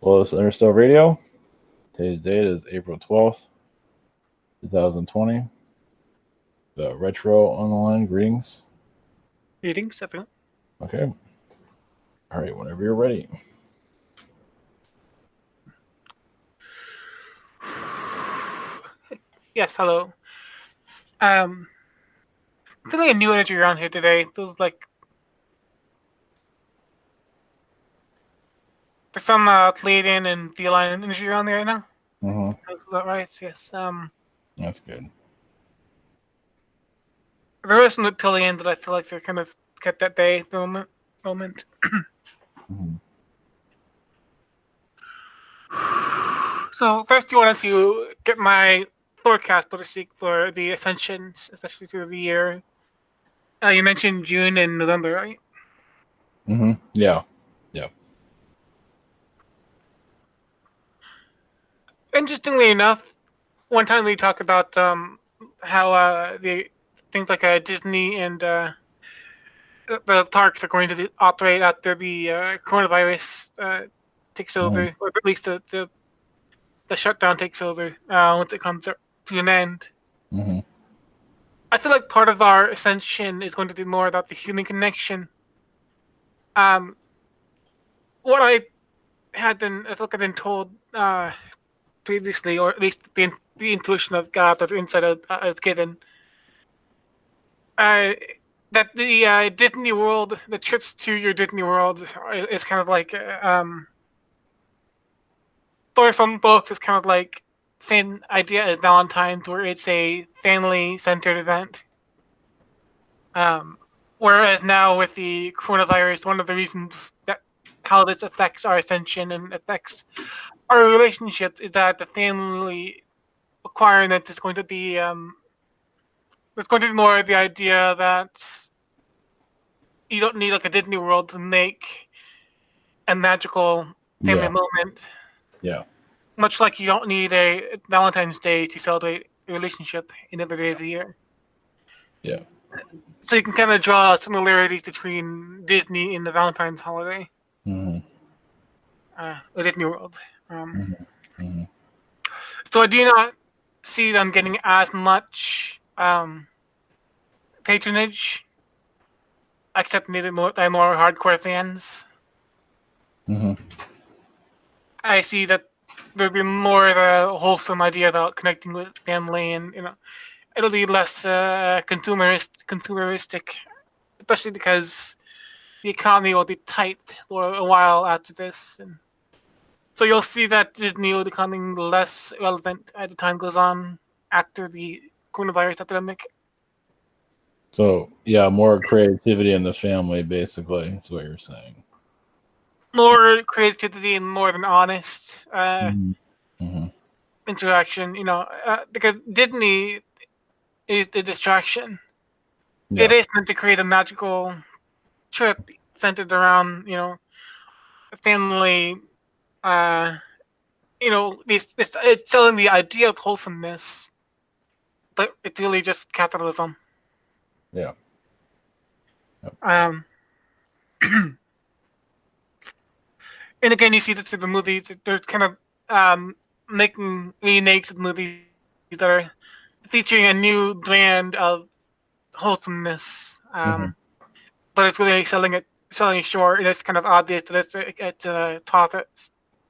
Well, it's Interstellar Radio. Today's date is April 12th, 2020. The retro on the line. Greetings. Greetings, everyone. Okay. All right. Whenever you're ready. Yes, hello. Feeling a new energy around here today. Feels like there's some Pleiadian and Theolian energy around there right now. Is that right? Yes. That's good. There is some Reptilian that I feel like they're kind of kept at bay at the moment. So first, you wanted to get my forecast, so to speak, for the Ascension, especially through the year. You mentioned June and November, right? Yeah. Yeah. Interestingly enough, one time we talked about how the things like Disney and the parks are going to operate after the coronavirus takes over, or at least the shutdown takes over once it comes to an end. I feel like part of our ascension is going to be more about the human connection. What I had been, I think I've been told previously, or at least the intuition I've got, or the insight I was given, that the Disney World, the trips to your Disney World is kind of like, for some folks, it's kind of like same idea as Valentine's, where it's a family-centered event. Whereas now with the coronavirus, one of the reasons that how this affects our ascension and affects our relationships is that the family requirement is going to be there's going to be more the idea that you don't need like a Disney World to make a magical family moment. Yeah. Much like you don't need a Valentine's Day to celebrate a relationship in other days of the year. Yeah. So you can kind of draw similarities between Disney and the Valentine's holiday. Or Disney World. So I do not see them getting as much patronage, except maybe by more hardcore fans. I see that there'll be more of a wholesome idea about connecting with family, and it'll be less consumeristic, especially because the economy will be tight for a while after this, and so you'll see that Disney will be becoming less relevant as the time goes on after the coronavirus epidemic. So, yeah, more creativity in the family, basically, is what you're saying. More creativity and more of an honest interaction, because Disney is the distraction. Yeah. It is meant to create a magical trip centered around, family, it's selling the idea of wholesomeness, but it's really just capitalism. Yeah. And again, you see this through the movies. They're kind of making remakes of movies that are featuring a new brand of wholesomeness, but it's really selling it short, and it's kind of obvious that it's a profit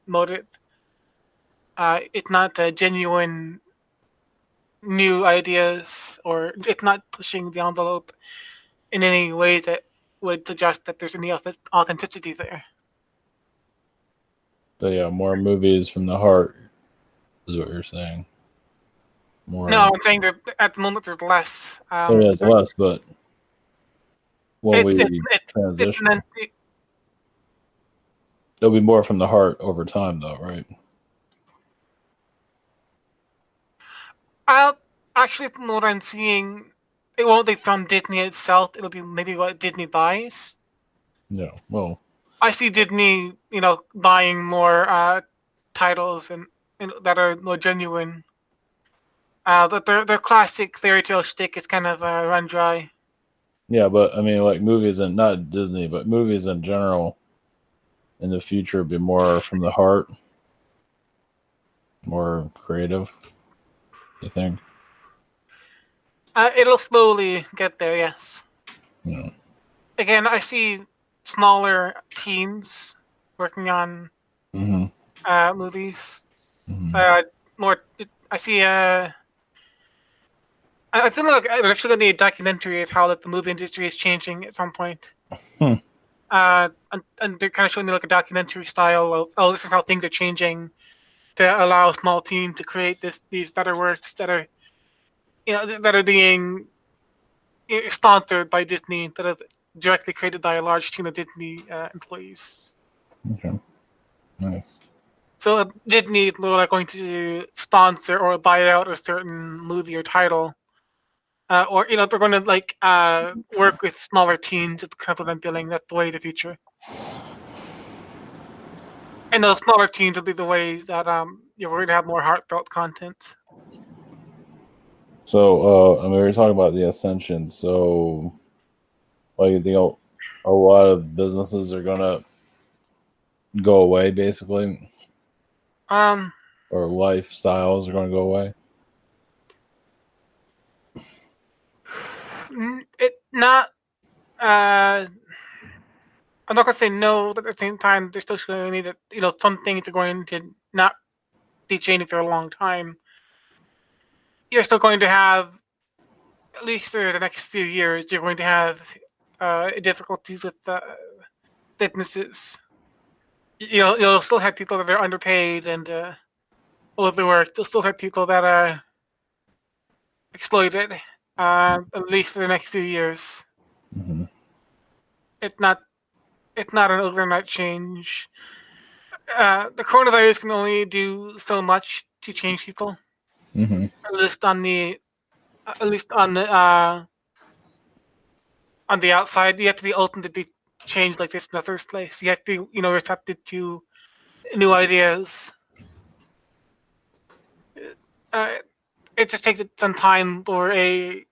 motive. It's not genuine new ideas, or it's not pushing the envelope in any way that would suggest that there's any authenticity there. So, yeah, more movies from the heart is what you're saying. More. No, I'm saying that at the moment there's less. There's less, but when we transition, there'll be more from the heart over time, though, right? Actually, from what I'm seeing, it won't be from Disney itself. It'll be maybe what Disney buys. Yeah, well, I see Disney, buying more titles and that are more genuine. But their classic fairy tale shtick is kind of run dry. Yeah, but I mean, like movies and not Disney, but movies in general. in the future be more from the heart, more creative? You think? It'll slowly get there, yes. Yeah. Again, I see smaller teams working on Mm-hmm. movies. Mm-hmm. More, I see. I think like there's actually going to be a documentary of how like the movie industry is changing at some point. Hmm. And they're kind of showing me like a documentary style of, oh, this is how things are changing to allow a small team to create these better works that are, that are being sponsored by Disney, that are directly created by a large team of Disney employees. Okay. Nice. So Disney is like going to sponsor or buy out a certain movie or title, or they're going to like work with smaller teams. It's kind of what I'm feeling. That's the way of the future. And those smaller teams will be the way that we're going to have more heartfelt content. So, I mean, we were talking about the Ascension. So, like, you think a lot of businesses are gonna go away, basically, Um, or lifestyles are gonna go away? it not. I'm not gonna say no, but at the same time, there's still going to need some things are going to not be changing for a long time. You're still going to have, at least for the next few years, you're going to have difficulties with businesses. You'll still have people that are underpaid and overworked. You'll still have people that are exploited, at least for the next few years. Mm-hmm. It's not an overnight change. The coronavirus can only do so much to change people. Mm-hmm. At least on the outside, you have to be open to be changed like this in the first place. You have to be, receptive to new ideas. Uh, it just takes some time for a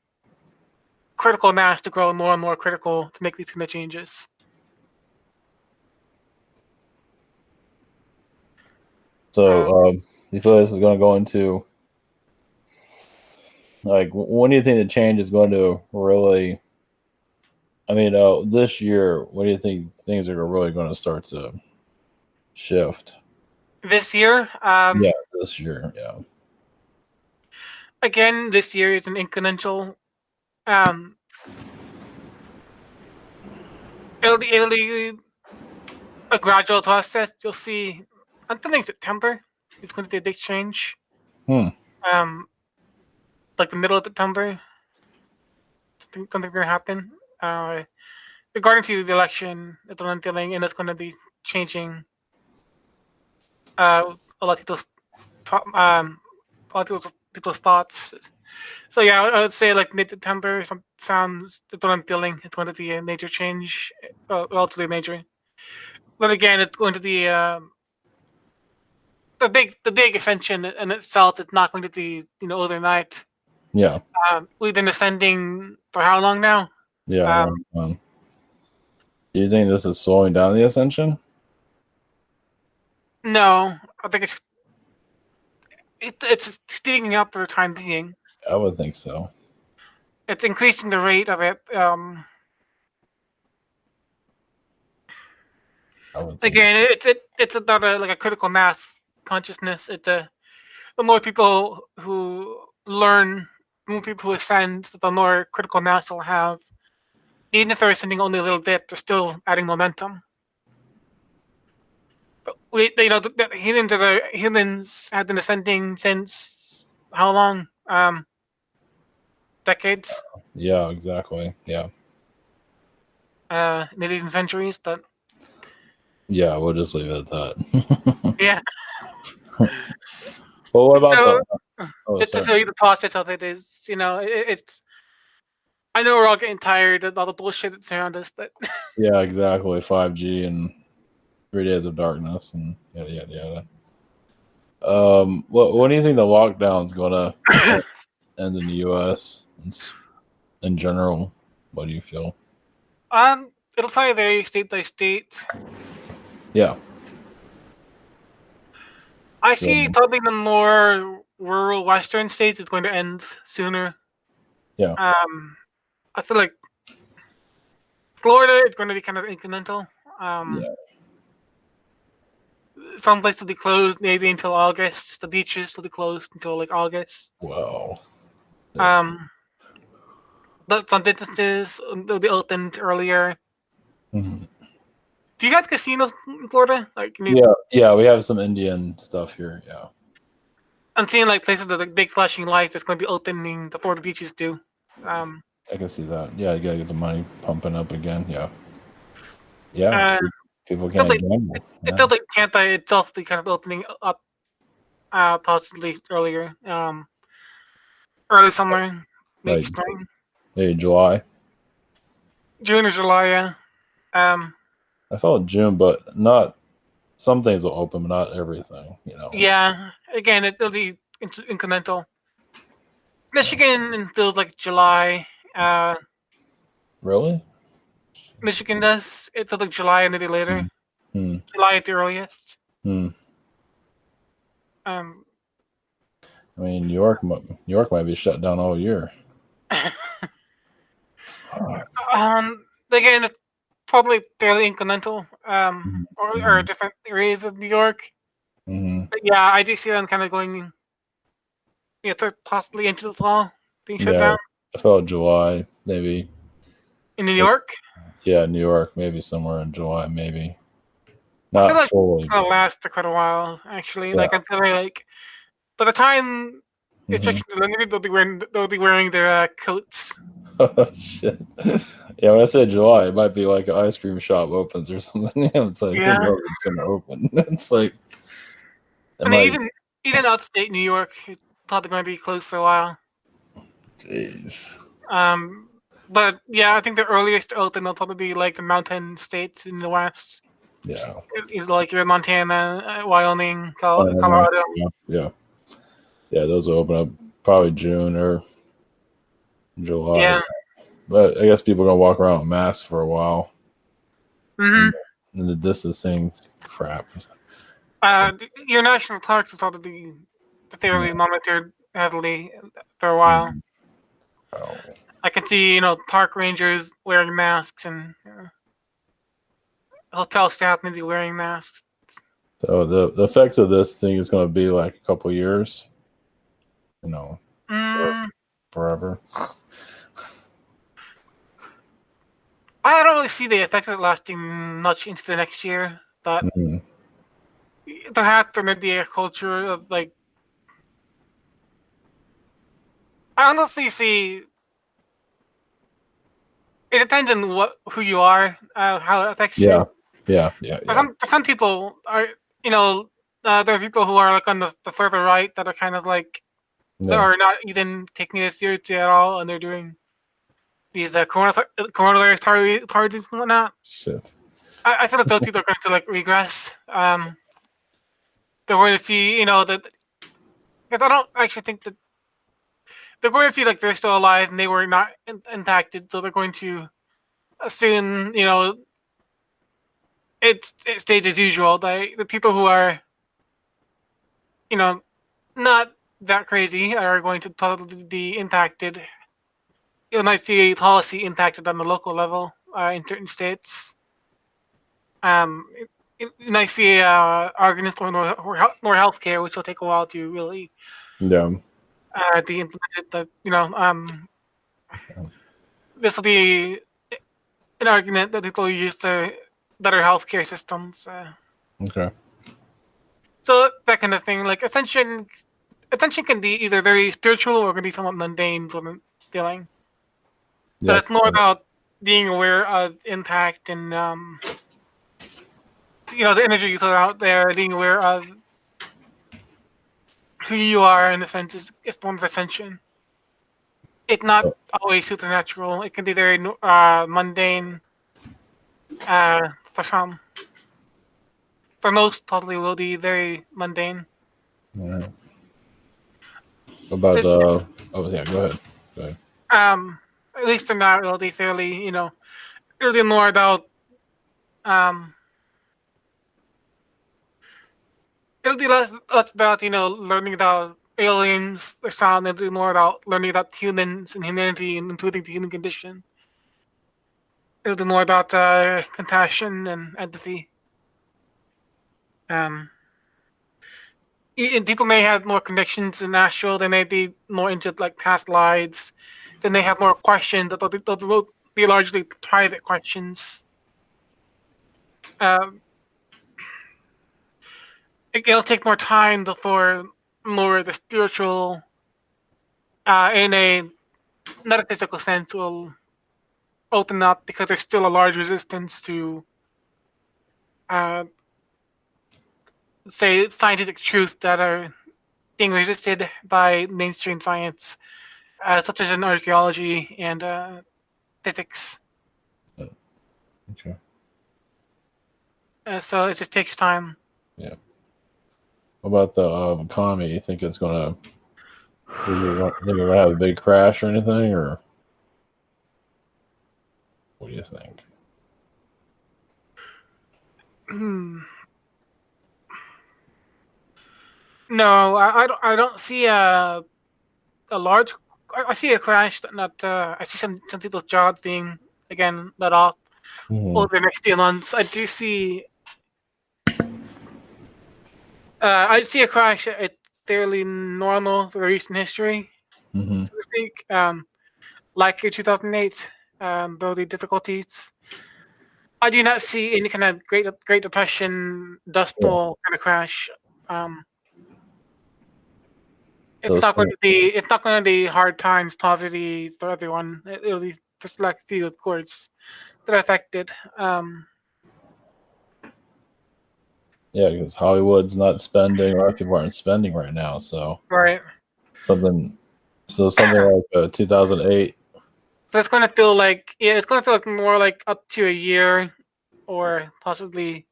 critical mass to grow more and more critical to make these kind of changes. So, you feel this is going to go into, like, when do you think the change is going to really? I mean, this year, when do you think things are really going to start to shift? This year, Yeah, this year. Yeah. again, this year is an incremental. Um, it'll be a gradual process. You'll see, I'm thinking September is going to be a big change. Hmm. Like the middle of September, something's going to happen. Regarding to the election, that's what I'm feeling, and it's going to be changing a lot of people's people's thoughts. So yeah, I would say like mid-September sounds. That's what I'm feeling. It's going to be a major change, relatively major. But again, it's going to be the big ascension in itself. It's not going to be overnight. Yeah. We've been ascending for how long now? Yeah. Do you think this is slowing down the ascension? No, I think it's speeding up for the time being. I would think so. It's increasing the rate of it. I would think Again, it's about a critical mass consciousness. The more people who learn, the more people who ascend, the more critical mass they'll have. Even if they're ascending only a little bit, they're still adding momentum. But humans have been ascending since how long? Decades. so. Yeah, exactly. Yeah. Maybe even centuries. But Yeah, we'll just leave it at that. yeah. Well, what about So the? Oh, just to sorry. show you the process of it is, it's. I know we're all getting tired of all the bullshit that's around us, but Yeah, exactly. 5G and 3 days of darkness and yada yada yada. What do you think the lockdown's gonna end in the U.S. in general? What do you feel? it'll probably vary state by state. Yeah. I Yeah. see probably the more rural western states is going to end sooner. Yeah. I feel like Florida is going to be kind of incremental. Yeah. Some places will be closed maybe until August. The beaches will be closed until like August. Wow. That's, But some businesses will be opened earlier. mhm. Do you have casinos in Florida? Like, Yeah. Yeah. We have some Indian stuff here. Yeah. I'm seeing like places with like big flashing lights that's going to be opening before the beaches do. Um, I can see that. Yeah. You gotta get the money pumping up again. Yeah. Yeah. uh, People feels can't like gamble. it Yeah. feels like Tampa itself be kind of opening up possibly earlier, early summer, maybe Like, spring, hey, July. June or July. Yeah. Um, I felt June, but not. Some things will open, but not everything. yeah. Again, it'll be incremental. Yeah. Michigan feels like July. Uh, Really? Michigan does. It feels like July and maybe later. Hmm. Hmm. July at the earliest. Hmm. Um, I mean, New York might be shut down all year. again, it's probably fairly incremental. Or Mm-hmm. different areas of New York. Mm-hmm. But yeah, I do see them kind of going, possibly into the fall, being shut Yeah, down I felt July, maybe. in New York. Yeah, New York, maybe somewhere in July, maybe. I feel Not like fully, it's gonna but last for quite a while, actually. yeah. Like I feel like by the time Hmm. restrictions are lifted, they'll be wearing their coats. Oh, shit. Yeah, when I say July, it might be like an ice cream shop opens or something. It's like, who Yeah, knows it's going to open? It's like, it I mean might, even upstate New York, it's probably going to be closed for a while. jeez. Um, but yeah, I think the earliest to open will probably be like the mountain states in the west. Yeah. It's like your Montana, Wyoming, Uh, Colorado. yeah. Yeah. Yeah, those will open up probably June or July. Yeah. But I guess people are going to walk around with masks for a while. hmm And, and the distancing crap. Your national parks will probably be Yeah. fairly monitored heavily for a while. Oh. I can see, park rangers wearing masks and hotel staff maybe wearing masks. So the effects of this thing is going to be like a couple years, or Mm, forever. I don't really see the effect of it lasting much into the next year, but Hmm. perhaps there may be a culture of like. I honestly see it depends on who you are, how it affects Yeah, you. yeah, yeah, For yeah, some people are, there are people who are like on the further right that are kind of like that yeah. are not even taking it seriously at all, and they're doing these coronavirus parties and whatnot. Shit. I feel like those people are going to like regress. They're going to see, that because I don't actually think that they're going to see like they're still alive and they were not impacted, so they're going to assume, it stays as usual. The people who are, you know, not that crazy are going to probably be impacted. You might see policy impacted on the local level in certain states. Um, you might see arguments for more healthcare, which will take a while to really Yeah, be implemented. But this will be an argument that people use to better healthcare systems. okay. So that kind of thing. Like Ascension can be either very spiritual or can be somewhat mundane sort of feeling. But Yeah, it's more about being aware of impact and the energy you put out there, being aware of who you are in a sense is one of Ascension. It's not so, always supernatural. It can be very mundane for some. For most, probably will be very mundane. yeah. About It, oh yeah, go ahead. Go ahead. at least in that, it'll be fairly, really more about um It'll be less about learning about aliens, the sound. It'll be more about learning about humans and humanity, and including the human condition. It'll be more about compassion and empathy. Um, and people may have more connections in astral. They may be more into like past lives. Then they have more questions. They'll be largely private questions. Um, it'll take more time before more the spiritual, in a metaphysical sense, will open up because there's still a large resistance to, uh, say, scientific truths that are being resisted by mainstream science, such as in archaeology and physics. Okay. So it just takes time. Yeah. What about the economy? You think it's gonna? Think we're gonna have a big crash or anything, or what do you think? No, I don't see a large. I see a crash. Not. I see some people's jobs being again let off over the next few months. I do see. I see a crash. It's fairly normal for recent history, Mm-hmm. so to speak. Like in 2008, though the difficulties. I do not see any kind of Great Depression, Dust Yeah. Bowl kind of crash. Um, it's Those. not going to be. It's not going to be hard times, poverty for everyone. It'll be just like a few, of course, that are affected. Yeah, because Hollywood's not spending, a lot of people aren't spending right now. So Right. something, something like 2008. So it's going to feel like, yeah, it's going to feel like more like up to a year, or possibly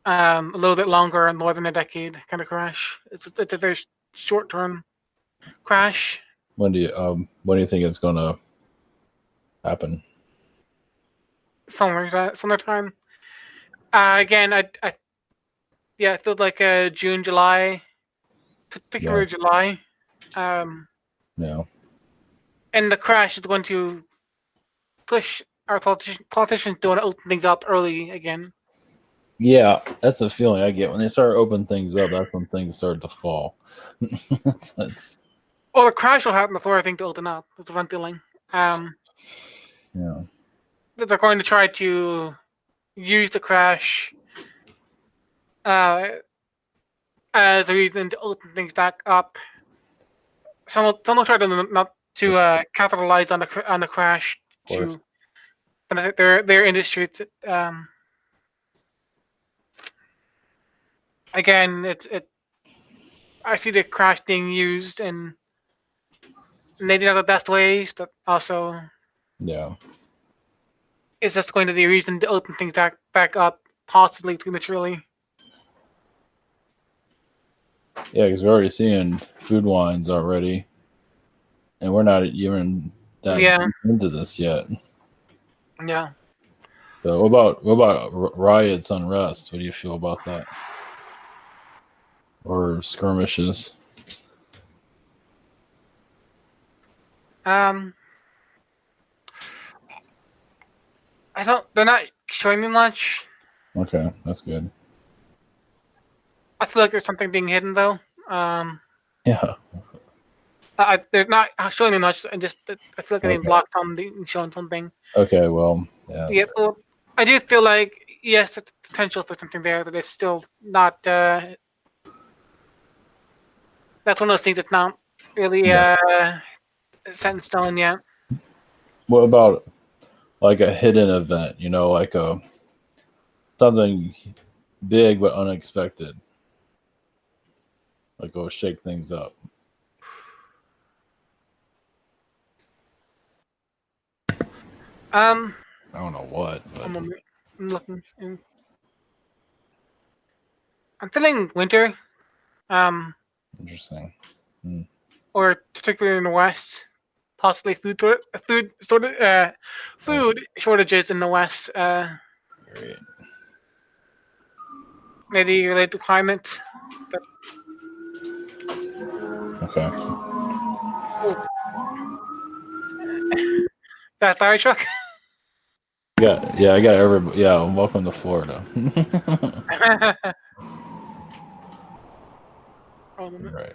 a little bit longer, more than a decade kind of crash. It's a very short term crash. When do you think it's gonna happen? Summertime. Again, yeah, I feel like June, July, Yeah. particularly July. Um, Yeah. and the crash is going to push our politicians to want to open things up early again. Yeah, that's the feeling I get when they start opening things up. That's when things start to fall. that's Well, the crash will happen before I think to open up. That's what I'm feeling. yeah. That they're going to try to use the crash uh, as a reason to open things back up. Some will try to not to capitalize on the crash to benefit their industry. Again, I see the crash being used in maybe not the best ways, but also Yeah. it's just going to be a reason to open things back up, possibly prematurely. Yeah, because we're already seeing food wines already, and we're not even that Yeah, deep into this yet. yeah. So, what about riots, unrest? What do you feel about that? Or skirmishes? Um, I don't. They're not showing me much. Okay, that's good. I feel like there's something being hidden though. Yeah. They're not showing me much. I feel like I'm being Okay. blocked on being shown something. Okay. Well. Yeah. Yeah, well, I do feel like yes, there's potential for something there that is still not. That's one of those things that's not really Yeah. set in stone yet. What about like a hidden event? Like a something big but unexpected. Like go shake things up. Um, I don't know what, but I'm looking. I'm feeling winter. Um, interesting. Hmm. or particularly in the West, possibly Oh, food shortages in the West. great. maybe related to climate. Okay. Oh, that fire truck. I got everybody. Yeah, welcome to Florida. Right.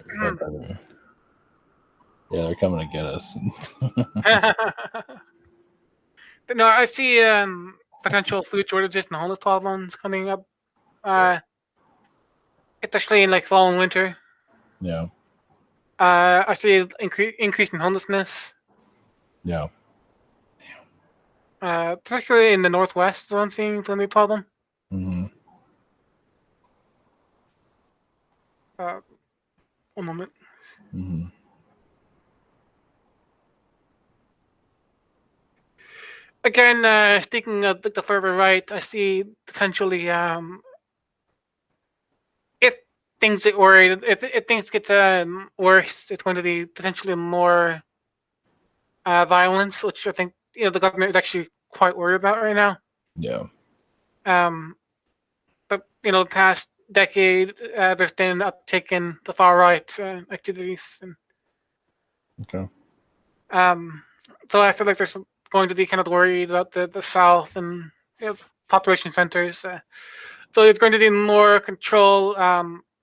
Yeah, they're coming to get us. No, I see potential food shortages and homeless problems coming up. Especially in like fall and winter. Yeah. I see increase in homelessness. Yeah. Particularly in the northwest, is what I'm seeing for the problem. Mm-hmm. One moment. Mm-hmm. Again, speaking of the further right, I see potentially if things get worried, if things get worse, it's going to be potentially more violence, which I think the government is actually quite worried about right now. Yeah. Um, but the past decade, there's been an uptick in the far right activities, and Okay. so I feel like there's going to be kind of worried about the South and population centers. So it's going to be more control,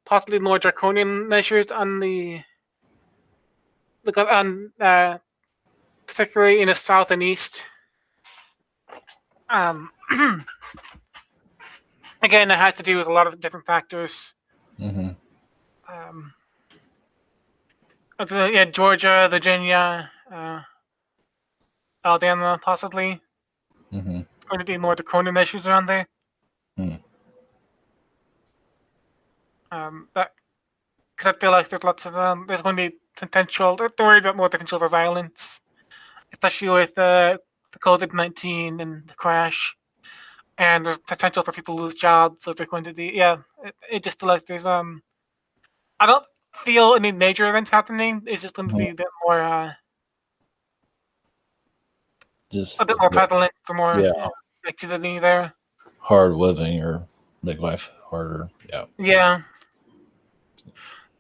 possibly more draconian measures on on particularly in the South and East. Um, Again, it has to do with a lot of different factors. Mm-hmm. Um, yeah, Georgia, Virginia, Alabama, possibly. Mm-hmm. Going to be more draconian measures around there. Mm. That because I feel like there's lots of there's going to be potential. They're worried about more potential for violence, especially with the COVID-19 and the crash, and there's potential for people to lose jobs. So they're going to be it just like there's I don't feel any major events happening. It's just going to be a bit more Just prevalent for more yeah, activity there. hard living or make life harder. Yeah.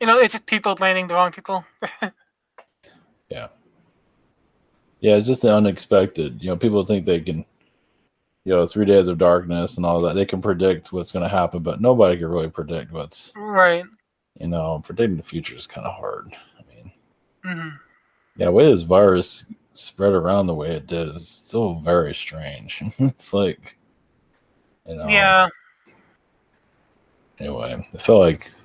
Yeah, it's just people blaming the wrong people. Yeah. Yeah, it's just the unexpected. People think they can, 3 days of darkness and all that. They can predict what's going to happen, but nobody can really predict what's, Right. predicting the future is kind of hard. I mean, hmm yeah, the way this virus spread around the way it did is still very strange. It's like, Yeah. anyway,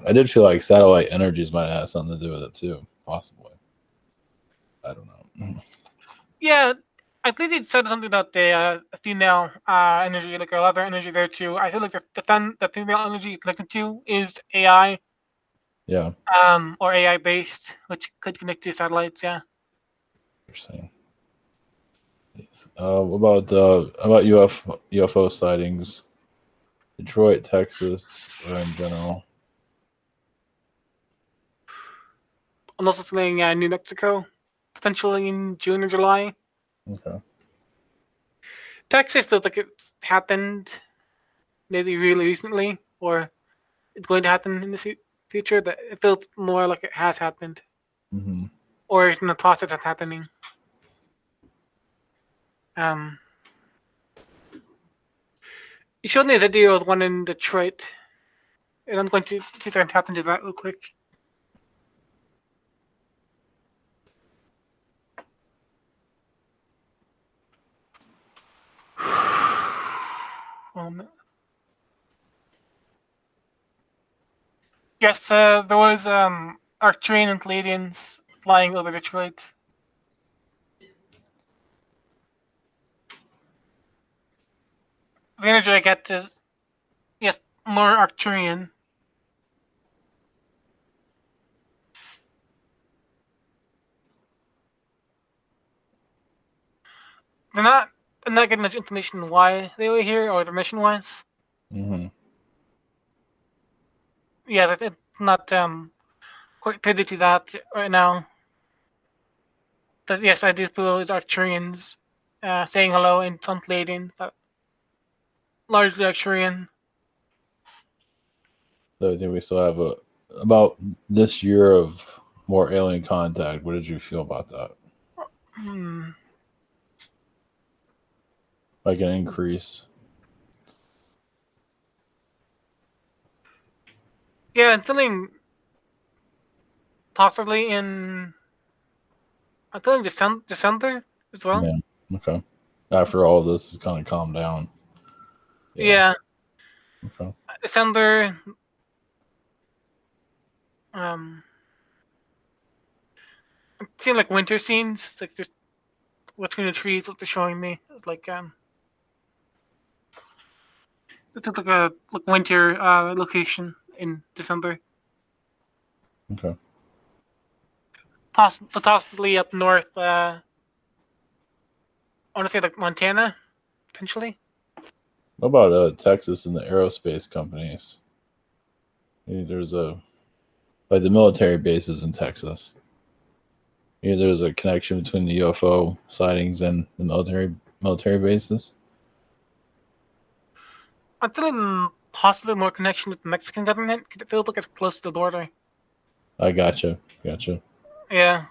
I did feel like satellite energies might have had something to do with it too, possibly. I don't know. Yeah. I think they said something about the female energy, like a lot of energy there too. I feel like the female energy connected to is AI, Yeah, or AI based, which could connect to satellites. Yeah. interesting. What about UFO sightings? Detroit, Texas, or in general? I'm also saying New Mexico, potentially in June or July. Okay. Texas feels like it happened maybe really recently, or it's going to happen in the future. That it feels more like it has happened, Mm-hmm. or it's in the process of happening. Um, you showed me a video of one in Detroit, and I'm going to see if I can tap into that real quick. Yes, there was Arcturian and Palladians flying over Detroit. The energy I get is, yes, more Arcturian. They're not. I'm not getting much information why they were here or their mission was. Mm-hmm. Yeah, it's not quite privy to that right now. But yes, I do feel it's Arcturians saying hello and some Palladians, but largely Arcturian. So I think we still have about this year of more alien contact. What did you feel about that? Hmm. Like an increase? Yeah, and something possibly in I think December as well. Yeah. Okay. After all this has kind of calmed down. Yeah. Yeah, Okay. December. Um, I'm seeing like winter scenes, like just between the trees, what they're showing me. It's like it looks like a like winter location in December. Okay. Possibly up north. I want to say like Montana, potentially. What about Texas and the aerospace companies? There's a like the military bases in Texas. There's a connection between the UFO sightings and the military bases. I'm feeling possibly more connection with the Mexican government because it feels like it's close to the border. I gotcha. Gotcha. Yeah,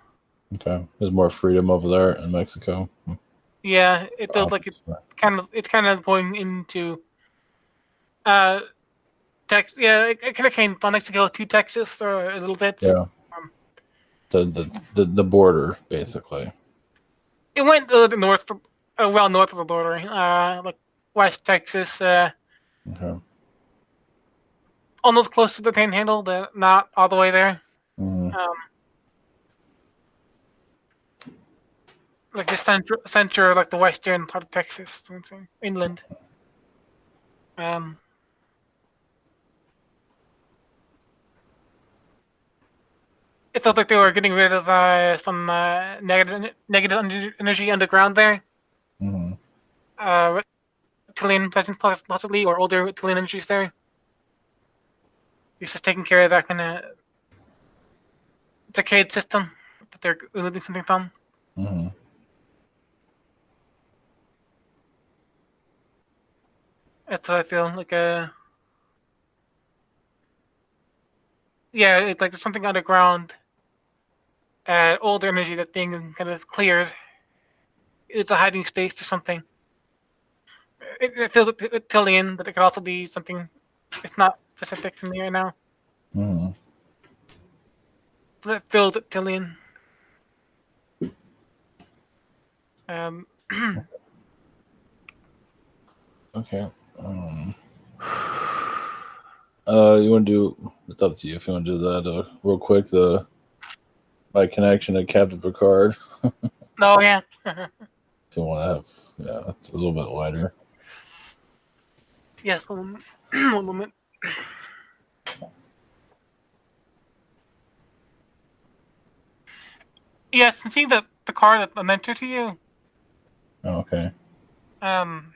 Okay. There's more freedom over there in Mexico. yeah. It feels like Opposite. it's kind of going into uh Tex. Yeah, it kind of came from Mexico to Texas for a little bit. Yeah. Um, The border basically. it went a little bit north, well north of the border, like West Texas, Okay. almost close to the Panhandle, but not all the way there. Mhm. Um, like the center, like the western part of Texas, something, inland. Um, it felt like they were getting rid of some negative energy underground there. Mhm. Uh, reptilian presence possibly, or older reptilian energies there. It's just taking care of that kind of decayed system that they're removing something from. Mhm. That's what I feel like. Yeah, it's like there's something underground, older energy that's being kind of cleared. It's a hiding space or something. It feels reptilian, but it could also be something. It's not specific to me right now, Mhm. but it feels reptilian. Um, Okay. Um, you want to do? It's up to you if you want to do that real quick. The my connection to Captain Picard. no, yeah. If you want to have, yeah, it's a little bit lighter. Yes, one moment. Yes, and seeing the card that I mentor to you, Oh, okay. um,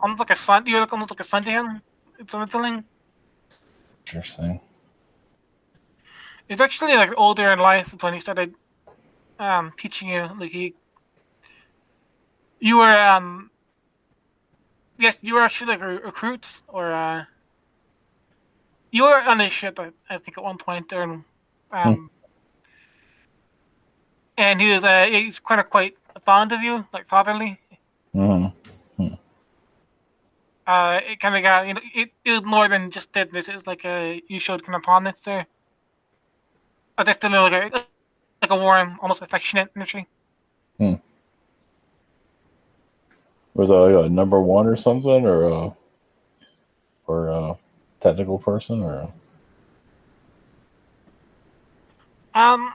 almost like a son. You look almost like a son to him. It's a feeling. Interesting. It's actually like older in life. It's when he started teaching you. Like you were yes, you were actually like a recruit, or you were on his ship. I think at one point there, Hmm. um, and he's kind of quite fond of you, like fatherly. Mhm. Hmm. It kind of got it was more than just business. It was like you showed kind of fondness there. But still like a warm, almost affectionate energy. Hmm. Was that like a number one or something, or a technical person or a Um,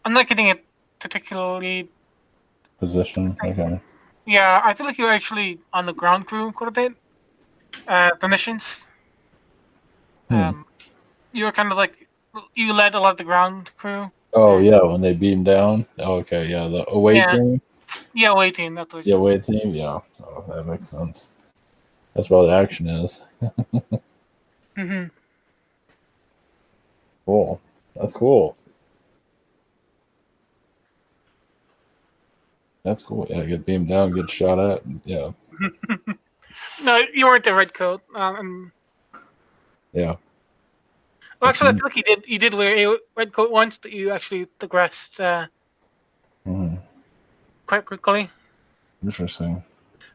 I'm not getting it particularly. position? Okay. Yeah, I feel like you're actually on the ground crew quite a bit. The missions. Hmm. Um, you were kind of like you led a lot of the ground crew. Oh And yeah, when they beam down. Oh, okay, yeah, the away yeah, team. yeah, waiting. That's what I The should say. away team. Yeah. Oh, that makes sense. That's where the action is. Hmm. Cool. That's cool. That's cool. Yeah, get beamed down, get shot at. Yeah. No, you weren't the red coat. And Yeah. well, actually, I feel like you did wear a red coat once, but you actually progressed quite quickly. Interesting.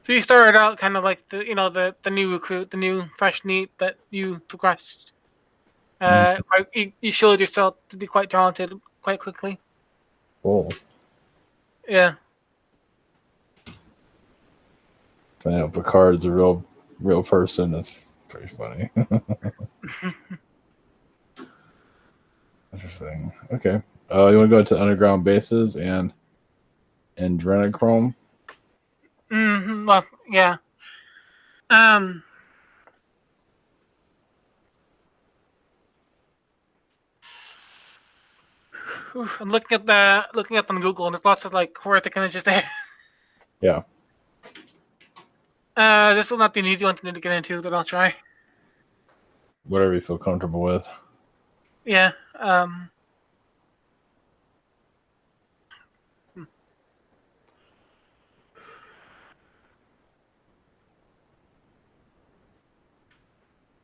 So you started out kind of like the new recruit, the new fresh meat, but you progressed. You showed yourself to be quite talented quite quickly. Cool. Yeah. So, yeah, Picard's a real person. That's pretty funny. Interesting. Okay. You want to go to underground bases and adrenochrome? Well, yeah. Um. I'm looking up on Google, and there's lots of like horrific images there. Yeah. This will not be an easy one to get into, but I'll try. Whatever you feel comfortable with. Yeah.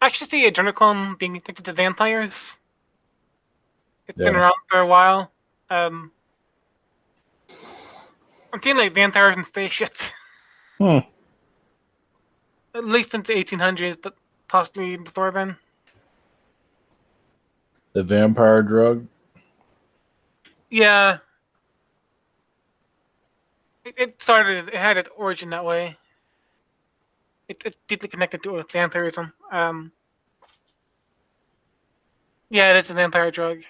I actually see adrenochrome being addicted to vampires. It's been Yeah. around for a while. I'm seeing like vampires and spaceships, Hmm. at least since the 1800s, but possibly before then. The vampire drug. Yeah. It had its origin that way. It's deeply connected to vampirism. Yeah, it is a vampire drug.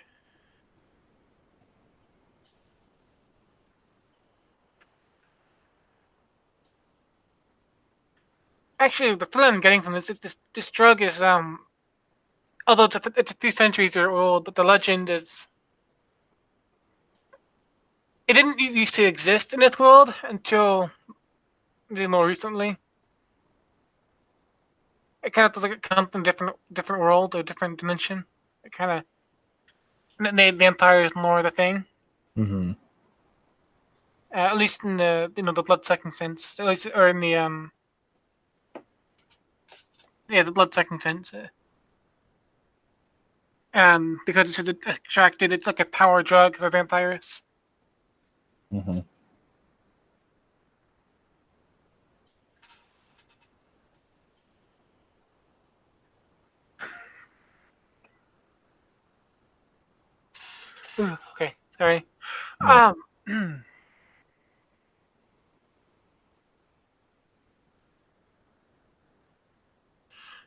Actually, the feeling I'm getting from this is this drug is although it's a few centuries old, but the legend is it didn't used to exist in this world until maybe more recently. It kind of feels like it comes from different world or different dimension. It kind of made vampires more the thing. Mm-hmm. At least in the blood sucking sense, at least, or in the the blood sucking sense. Because it's extracted, it's like a power drug for vampires. Mm-hmm. Ooh, okay, sorry. Yeah.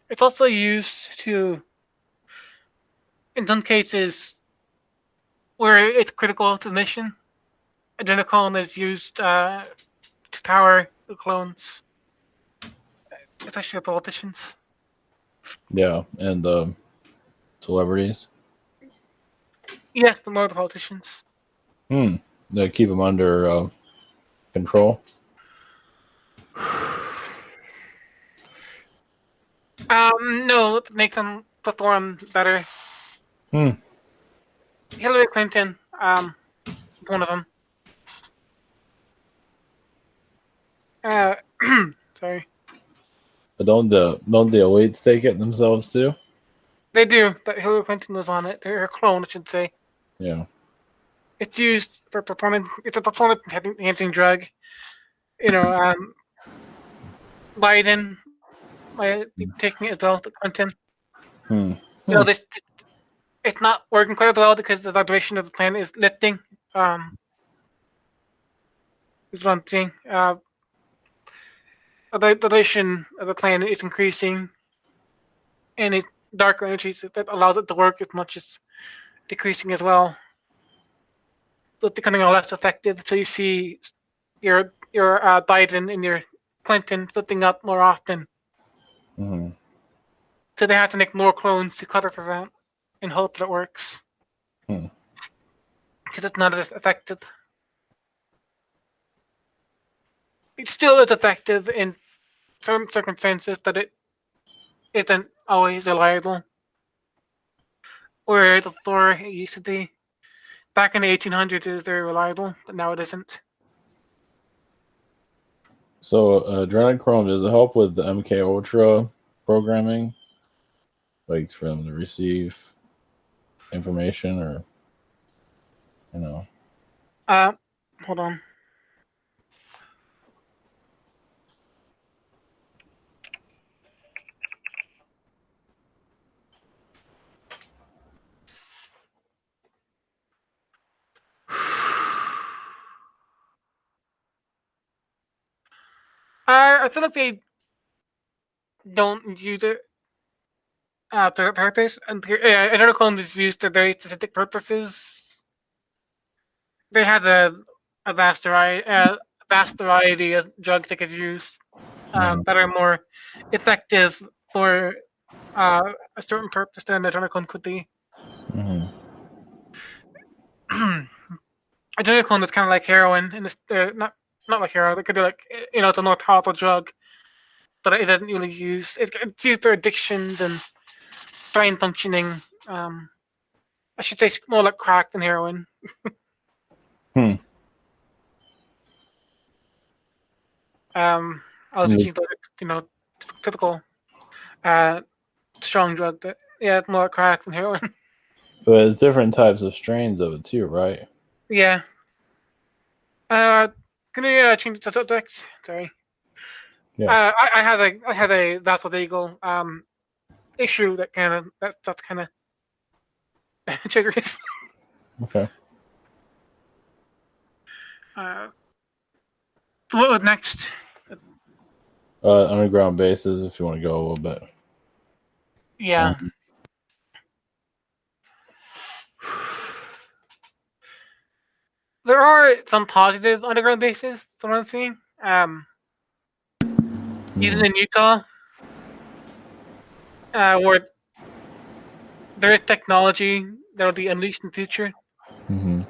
It's also used to, in some cases, where it's critical to the mission. Adrenochrome is used to power the clones, especially the politicians. Yeah. And celebrities. Yeah, the more the politicians. Hmm. They keep them under control. No, make them perform better. Hmm. Hillary Clinton, one of them. Uh, sorry. But don't the elites take it themselves too? They do, but Hillary Clinton was on it. Her clone, I should say. Yeah. It's used for performance. It's a performance enhancing drug. You know, Biden might be taking it as well. The Clinton. Hmm. You know, Hmm. this it's not working quite well because the vibration of the planet is lifting. Is one thing. The vibration of the planet is increasing, and it darker energies that allows it to work as much as decreasing as well. So it's becoming less effective. So you see your Biden and your Clinton flipping up more often. Mm-hmm. So they have to make more clones to cover for that and hope that it works. Hmm. Because it's not as effective. It still is effective in certain circumstances, but it isn't always reliable. Where the Thor it used to be. Back in the 1800s, it was very reliable, but now it isn't. So, adrenochrome, does it help with the MK Ultra programming? Like for them to receive information, or you know? Hold on. I feel like they don't use it to purpose, and adrenochrome is used for very specific purposes. They had vast variety of drugs they could use Mm-hmm. that are more effective for a certain purpose than adrenochrome could be. Mm-hmm. Adrenochrome is kind of like heroin, and it's not like heroin. It could be like it's a more powerful drug, but it doesn't really use. It's used for addictions and brain functioning. I should say it's more like crack than heroin. Hmm. I was thinking about typical strong drug, but yeah, it's more like crack than heroin. But it's different types of strains of it too, right? Yeah. Uh, can you change the subject? Sorry. Yeah. I had a vasodigal issue that's kind of triggers. Okay. So what was next? Underground bases, if you want to go a little bit. Yeah. There are some positive underground bases, from what I'm seeing. Even in Utah, where there is technology that will be unleashed in the future. Mm-hmm.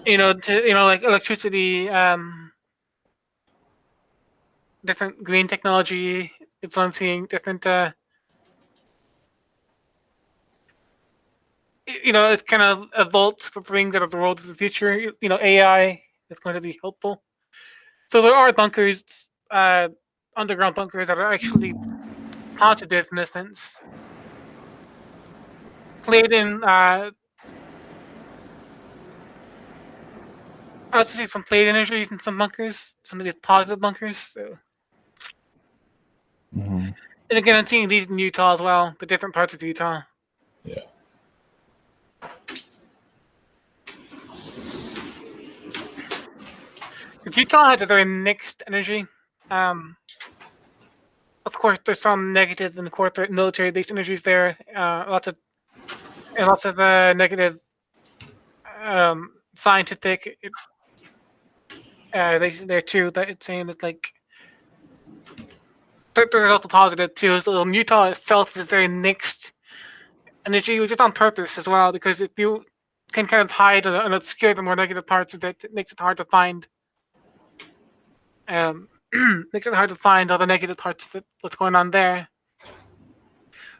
Like electricity, different green technology. It's what I'm seeing. Different, it's kind of evolved for things that are the world of the future. AI is going to be helpful. So there are bunkers, underground bunkers that are actually positive in a sense. Played I also see some played energies in some bunkers, some of these positive bunkers. So. Mm-hmm. And again, I'm seeing these in Utah as well, but different parts of Utah. Yeah. But Utah has a very mixed energy. Of course, there's some negative and corporate military-based energies there. Lots of negative scientific. There too. That it's saying that like there's also positive too. So Utah itself is very mixed energy, which is on purpose as well, because if you can kind of hide and obscure the more negative parts of it, it makes it hard to find. Makes it hard to find all the negative parts of it, what's going on there.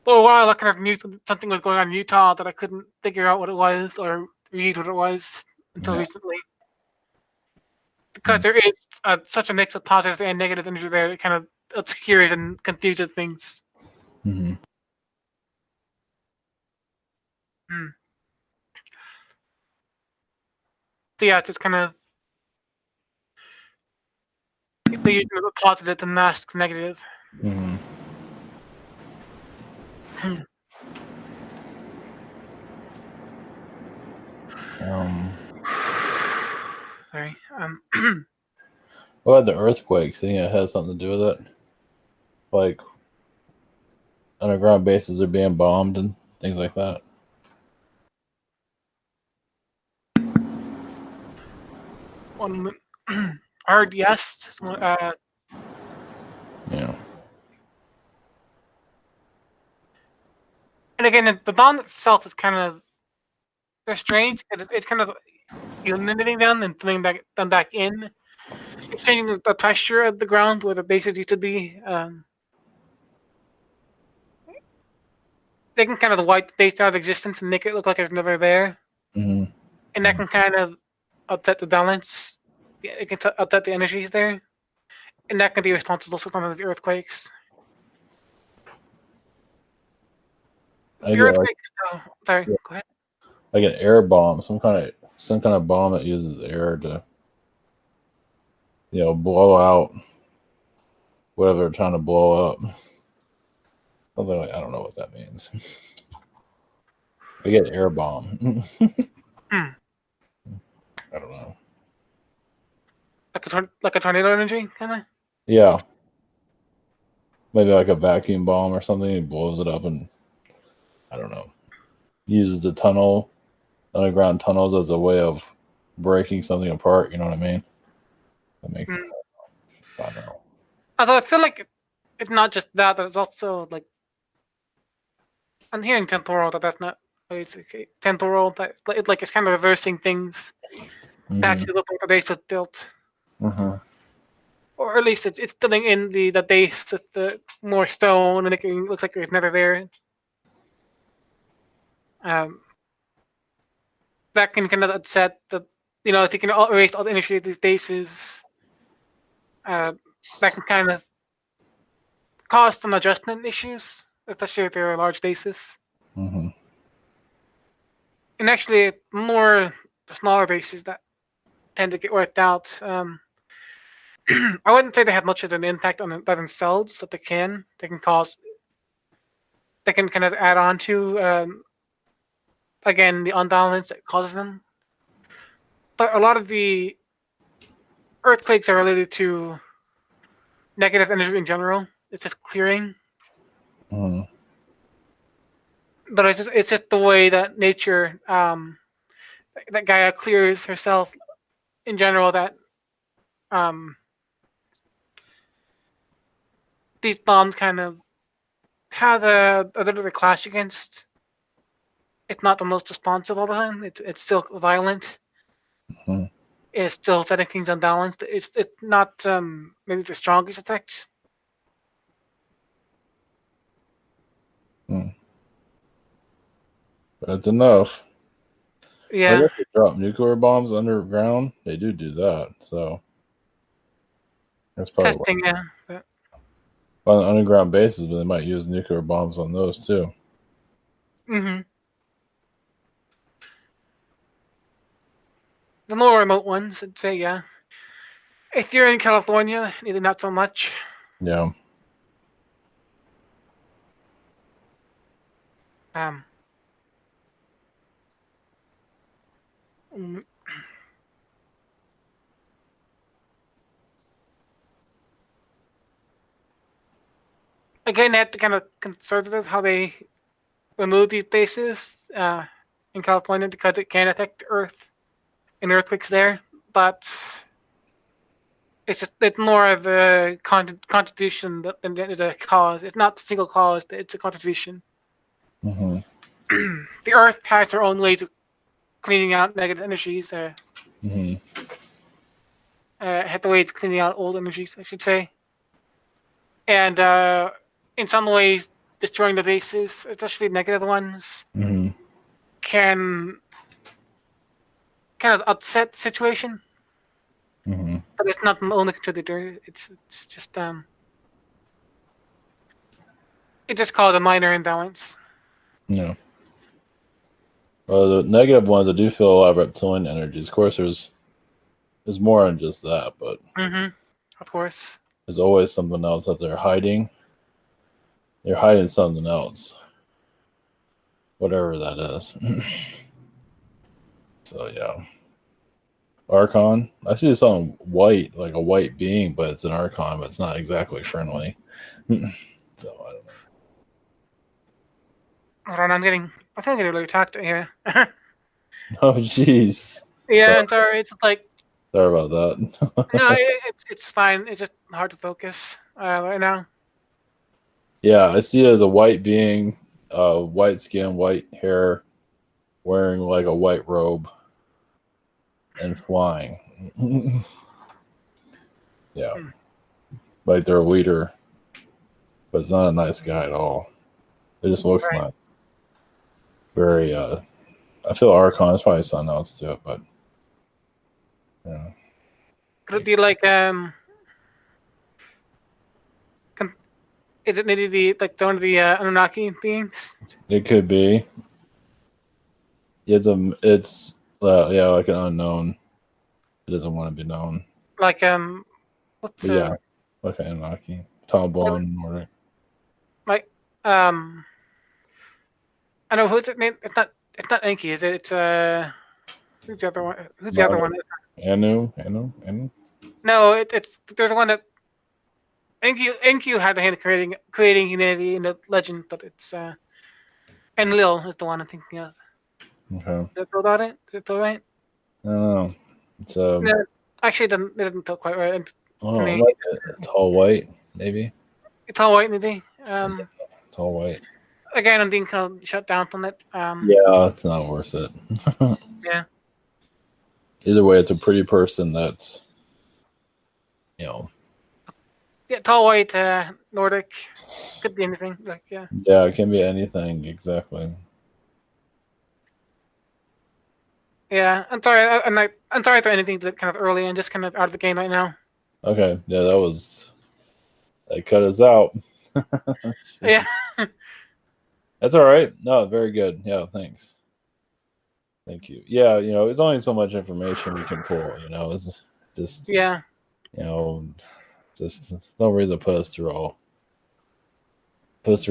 For a while, I kind of knew something was going on in Utah that I couldn't figure out what it was or read what it was until Yeah. recently. Because there is such a mix of positive and negative energy there, it kind of obscures and confuses things. Mm-hmm. Hmm. So yeah, it's just kind of they use the positive to mask negative. Mm-hmm. Hmm. Sorry. What about the earthquakes? Think it has something to do with it? Like underground bases are being bombed and things like that. One hard yes. Yeah. And again, the bomb itself is kind of they're strange. It's kind of eliminating them and putting them back in. It's changing the texture of the ground where the bases used to be. They can kind of wipe the base out of existence and make it look like it's never there. Mm-hmm. And that can kind of upset the balance. It can upset the energies there. and that can be responsible for some of the earthquakes. I The get like earthquakes, though. Sorry, go ahead. like an air bomb, some kind of bomb that uses air to blow out whatever they're trying to blow up. Something like I don't know what that means. I get air bomb. Hmm. I don't know. Like a tornado energy, kind of. Yeah, maybe like a vacuum bomb or something. He blows it up and I don't know. Uses the underground tunnels as a way of breaking something apart. You know what I mean? That makes Hmm. I don't know. Although I feel like it's not just that. There's also like I'm hearing temporal. That's not basically temporal. That it's kind of reversing things to Mm-hmm. actually look like the base was built, Mm-hmm. or at least it's filling in the base with the more stone and making it look like it's never there. Um, that can kind of upset the if you can erase all the energy of these bases, uh, that can kind of cause some adjustment issues, especially if they're large bases. Mm-hmm. And actually, more the smaller bases that tend to get worked out. I wouldn't say they have much of an impact on themselves, but they can cause they can kind of add on to again the unbalance that causes them. But a lot of the earthquakes are related to negative energy in general. It's just clearing, Mm-hmm. but it's just the way that nature that Gaia clears herself in general. That um, these bombs kind of have a bit of a clash against. It's not the most responsive all the time. It's still violent. Mm-hmm. It's still setting things unbalanced. It's not maybe the strongest effect. Mm. That's enough. I Yeah, guess they drop nuclear bombs underground. They do that, so that's probably testing. Yeah, but, on underground bases, but they might use nuclear bombs on those too. hmm The more remote ones, I'd say. Yeah, if you're in California, maybe not so much. Yeah. Um, mm, again, they have to kind of conservative how they remove these bases uh, in California because it can affect Earth and earthquakes there. But it's more of a contribution than it is a cause. It's not a single cause. It's a contribution. Mm-hmm. The Earth has her own ways of cleaning out negative energies. Mm-hmm. Has the ways of cleaning out old energies, I should say. And in some ways, destroying the bases, especially negative ones, Mm-hmm. can kind of upset the situation. Mm-hmm. But it's not the only contributor. It's just it just causes a minor imbalance. Yeah. Well, the negative ones, I do feel a lot of reptilian energies. Of course, there's more than just that, but Mm-hmm. Of course. there's always something else that they're hiding. They're hiding something else, whatever that is. So yeah, Archon. I see something white, like a white being, but it's an Archon, but it's not exactly friendly. So I don't know. Hold on, I think I'm getting really talked here. Oh jeez. Yeah, Sorry, I'm sorry. It's like sorry about no, that. it's fine. It's just hard to focus right now. Yeah, I see it as a white being, white skin, white hair, wearing like a white robe and flying. Yeah, Hmm. like they're a leader, but it's not a nice guy at all. It just looks Right. nice. Very, I feel Archon is probably something else to it, but yeah. Could it be like Is it maybe one of the Anunnaki beings? It could be. It's yeah, like an unknown. It doesn't want to be known. Like what's But yeah, like an Anunnaki, tall, blonde, Nordic. like I know who's it named. It's not Enki, is it? It's who's the other one? Who's the other one? Anu. No, it's there's one that Enki had a hand in creating humanity in the legend, but it's Enlil is the one I'm thinking of. Okay. Is that about it? Is it all right? I don't know. It's No, actually, it doesn't feel quite right. like a tall white, maybe. It's all white, maybe. Tall white. Again, I'm being kind of shut down from it. Yeah, it's not worth it. Yeah. Either way, it's a pretty person that's, Yeah, tall white, Nordic, could be anything. Like yeah. Yeah, it can be anything exactly. Yeah, I'm sorry. I'm sorry for anything that kind of early and just kind of out of the game right now. Okay, yeah, they cut us out. Yeah. That's all right. No, very good. Yeah, thanks. Thank you. Yeah, it's only so much information we can pull. It's just Yeah. Just no reason to put us through a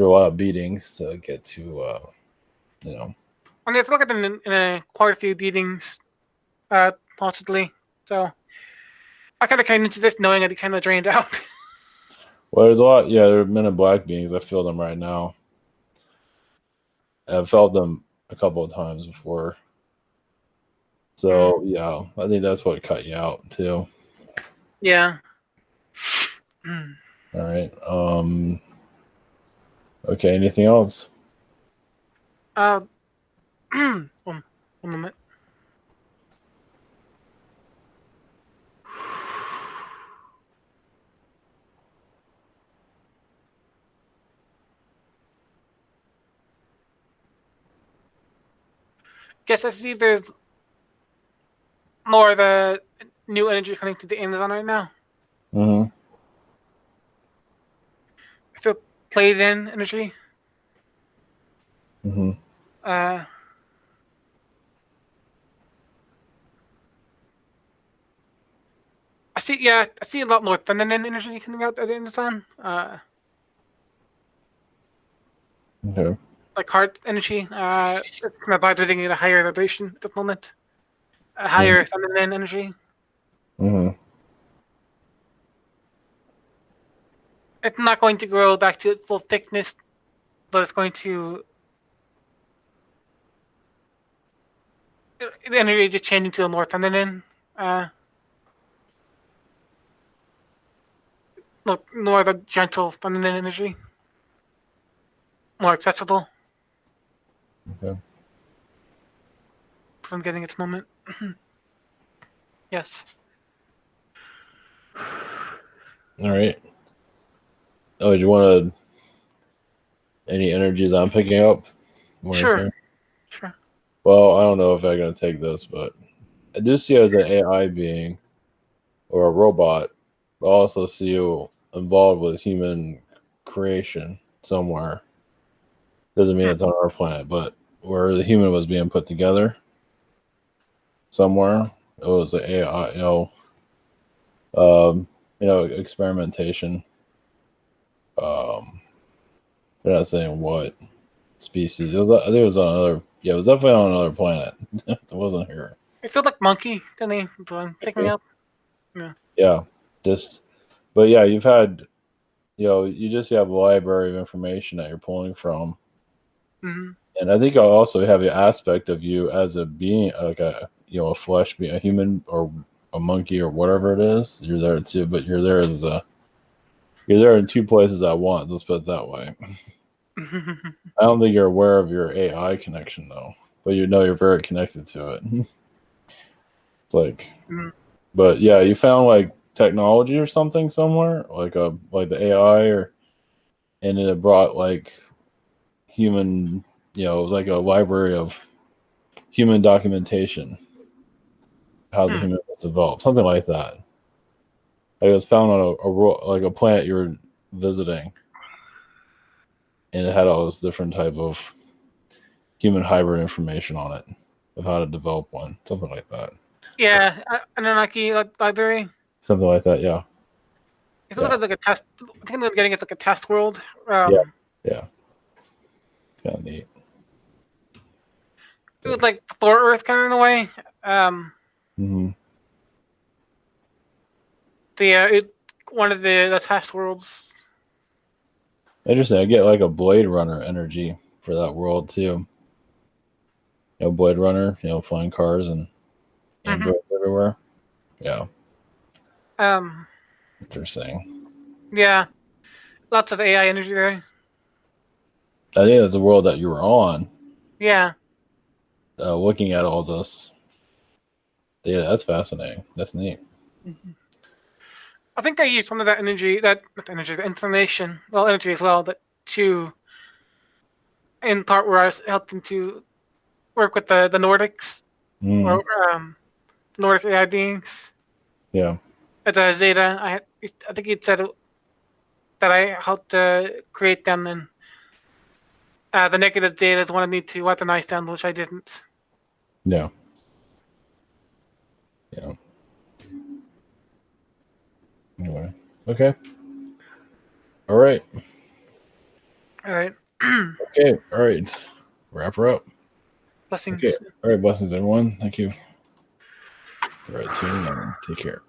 lot of beatings to get to I mean, I've looked at in quite a few beatings, possibly. So I kind of came into this knowing that it kind of drained out. Well, there's a lot. Yeah, there are Men in Black beings. I feel them right now. I've felt them a couple of times before. So yeah, I think that's what cut you out too. Yeah. All right. Okay. Anything else? One moment. Guess I see there's more of the new energy coming to the Amazon right now. Mm-hmm. I feel played in energy. Mm-hmm. I see a lot more feminine energy coming out of the Amazon. Okay. Like heart energy. It's kind of vibrating at a higher vibration at the moment. A higher feminine energy. Mm-hmm. It's not going to grow back to its full thickness, but it's going to the energy just changing to a more feminine. More of a gentle feminine energy. More accessible. Okay. From getting its moment. Yes. All right. Oh, do you want any energies I'm picking up? Sure. Well, I don't know if I'm gonna take this, but I do see you as an AI being or a robot, but I also see you involved with human creation somewhere. Doesn't mean it's on our planet, but where the human was being put together somewhere, it was an AI, experimentation. They're not saying what species. I think it was on another. Yeah, it was definitely on another planet. It wasn't here. It feels like monkey to me, but I'm picking up. Yeah. Yeah, but yeah, you've had, you just have a library of information that you're pulling from. Mm-hmm. And I think I also have an aspect of you as a being, like a flesh being, a human or a monkey or whatever it is. You're there too, but you're there you're there in two places at once. Let's put it that way. I don't think you're aware of your AI connection though, but you know you're very connected to it. It's like, but yeah, you found like technology or something somewhere, like the AI, and then it brought like human, it was like a library of human documentation, how the human was developed, something like that. Like it was found on like a planet you were visiting. and it had all this different type of human hybrid information on it of how to develop one, something like that. Yeah, Anunnaki library. Something like that, yeah. It's Yeah. like a test. I think they're getting it's like a test world. Yeah. Yeah. It's kind of neat. It was like Thor Earth kind of in a way. Mm-hmm. One of the test worlds. Interesting. I get like a Blade Runner energy for that world too. Blade Runner, flying cars and androids everywhere. Yeah. Um, Interesting. yeah, lots of AI energy there. I think that's the world that you were on, Yeah. looking at all this. Yeah, that's fascinating. That's neat. I think I used some of that energy, not energy, the information, well, energy as well, but to in part where I was helping to work with the Nordics Mm, or Nordic AI beings. yeah. At the Zeta, I think he said that I helped create them, and the negative Zetas wanted me to weaponize them, which I didn't. Yeah. Yeah. Anyway. Okay. All right. All right. Okay. All right. Wrap her up. Blessings. Okay. All right. Blessings, everyone. Thank you for tuning in. Take care.